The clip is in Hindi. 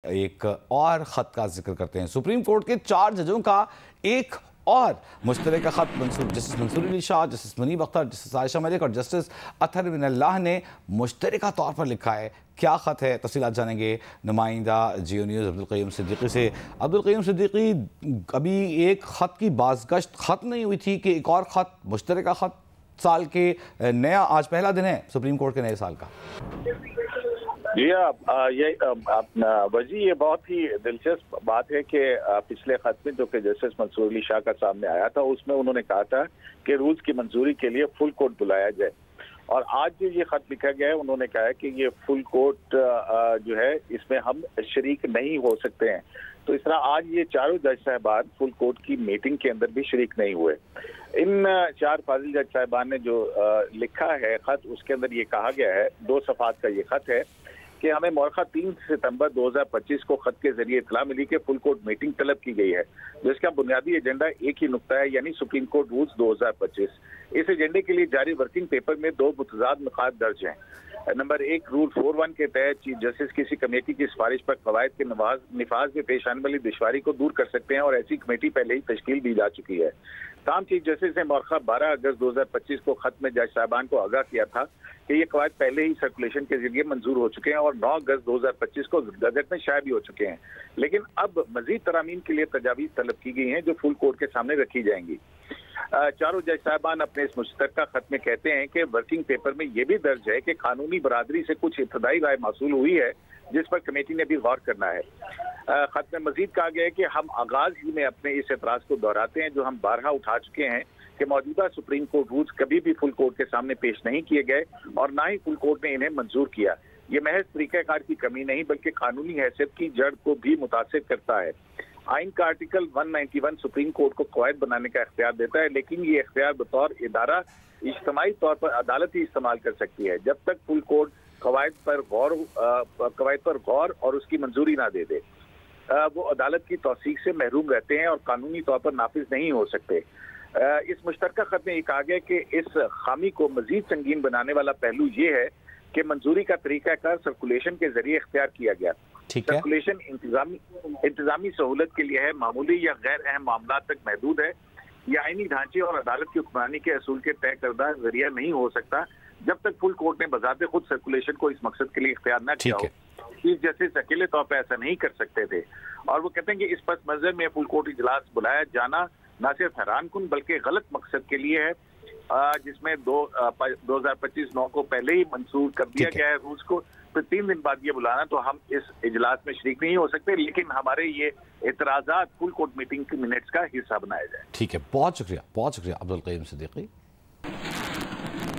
एक और ख़त का जिक्र करते हैं। सुप्रीम कोर्ट के 4 जजों का एक और मुश्तरका ख़त justice Mansoor Ali Shah, justice Munib Akhtar, justice Ayesha Malik और जस्टिस अतहर बिनल्लाह ने मुश्तरका तौर पर लिखा है। क्या ख़त है, तफ़सीलात जानेंगे नुमाइंदा जियो न्यूज़ अब्दुल क़य्यूम सिद्दीकी से। अब्दुल क़य्यूम सिद्दीकी, अभी एक ख़त की बाज़गश्त ख़त्म नहीं हुई थी कि एक और ख़त, मुश्तरका ख़त साल के नया, आज पहला दिन है सुप्रीम कोर्ट के नए साल का। जी वजी, ये बहुत ही दिलचस्प बात है कि पिछले खत में जो कि जस्टिस मंसूर अली शाह का सामने आया था, उसमें उन्होंने कहा था कि रूल्स की मंजूरी के लिए फुल कोर्ट बुलाया जाए, और आज जो ये खत लिखा गया है उन्होंने कहा है कि ये फुल कोर्ट जो है इसमें हम शरीक नहीं हो सकते हैं। तो इस तरह आज ये चारों जज साहबान फुल कोर्ट की मीटिंग के अंदर भी शरीक नहीं हुए। इन 4 फाजिल जज साहबान ने जो लिखा है खत, उसके अंदर ये कहा गया है, 2 सफ़ात का ये खत है कि हमें मौखा 3 सितंबर 2025 को खत के जरिए इतला मिली कि फुल कोर्ट मीटिंग तलब की गई है, जिसका बुनियादी एजेंडा एक ही नुक्ता है, यानी सुप्रीम कोर्ट रूल्स 2025। इस एजेंडे के लिए जारी वर्किंग पेपर में 2 मुतजाद नुकात दर्ज हैं। नंबर 1, रूल 41 के तहत चीफ जस्टिस किसी कमेटी की सिफारिश पर कवायद के निफाज में पेश आने वाली दुश्वारी को दूर कर सकते हैं, और ऐसी कमेटी पहले ही तश्कील दी जा चुकी है। ताम चीफ जस्टिस ने मौखा 12 अगस्त 2025 को खत में जज साहबान को आगाह किया था कि ये कवायद पहले ही सर्कुलेशन के जरिए मंजूर हो चुके हैं और 9 अगस्त 2025 को गजट में शाया भी हो चुके हैं, लेकिन अब मजीद तरामीम के लिए तजावीज़ तलब की गई हैं जो फुल कोर्ट के सामने रखी जाएंगी। चारों जज साहबान अपने इस मुश्तरका खत में कहते हैं कि वर्किंग पेपर में यह भी दर्ज है कि कानूनी बरादरी से कुछ इब्तदाई राय मौसूल हुई है, जिस पर कमेटी ने भी गौर करना है। खत में मजीद कहा गया है कि हम आगाज ही में अपने इस एतराज को दोहराते हैं जो हम बारहा उठा चुके हैं कि मौजूदा सुप्रीम कोर्ट रूल्स कभी भी फुल कोर्ट के सामने पेश नहीं किए गए और ना ही फुल कोर्ट ने इन्हें मंजूर किया। ये महज तरीक़ाकार की कमी नहीं बल्कि कानूनी हैसियत की जड़ को भी मुतासिर करता है। आइन का आर्टिकल 191 सुप्रीम कोर्ट को कवायद बनाने का इख्तियार देता है, लेकिन ये इख्तियार बतौर इदारा इज्तिमाई तौर पर अदालत ही इस्तेमाल कर सकती है, जब तक फुल कोर्ट कवायद पर गौर और उसकी मंजूरी ना दे दे। वो अदालत की तौसीक से महरूम रहते हैं और कानूनी तौर पर नाफिज नहीं हो सकते। इस मुश्तरका खत में ये कहा गया कि इस खामी को मजीद संगीन बनाने वाला पहलू ये है कि मंजूरी का तरीकाकार सर्कुलेशन के जरिए इख्तियार किया गया। सर्कुलेशन इंतजामी सहूलत के लिए है, मामूली या गैर अहम मामला तक महदूद है। यह आईनी ढांचे और अदालत की हुक्मरानी के असूल के तय करदा जरिया नहीं हो सकता जब तक फुल कोर्ट ने बजाते खुद सर्कुलेशन को इस मकसद के लिए इख्तियार न किया हो। चीफ जस्टिस अकेले तौर पर ऐसा नहीं कर सकते थे, और वो कहते हैं कि इस पस मंजर में फुल कोर्ट इजलास बुलाया जाना न सिर्फ हैरानकुन बल्कि गलत मकसद के लिए है, जिसमें 2025 9 को पहले ही मंसूर कर दिया गया है रूल्स को। तो 3 दिन बाद ये बुलाना, तो हम इस इजलास में शरीक नहीं हो सकते, लेकिन हमारे ये एतराज़ात फुल कोर्ट मीटिंग के मिनट्स का हिस्सा बनाया जाए। ठीक है, बहुत शुक्रिया अब्दुल क़य्यूम सिद्दीकी।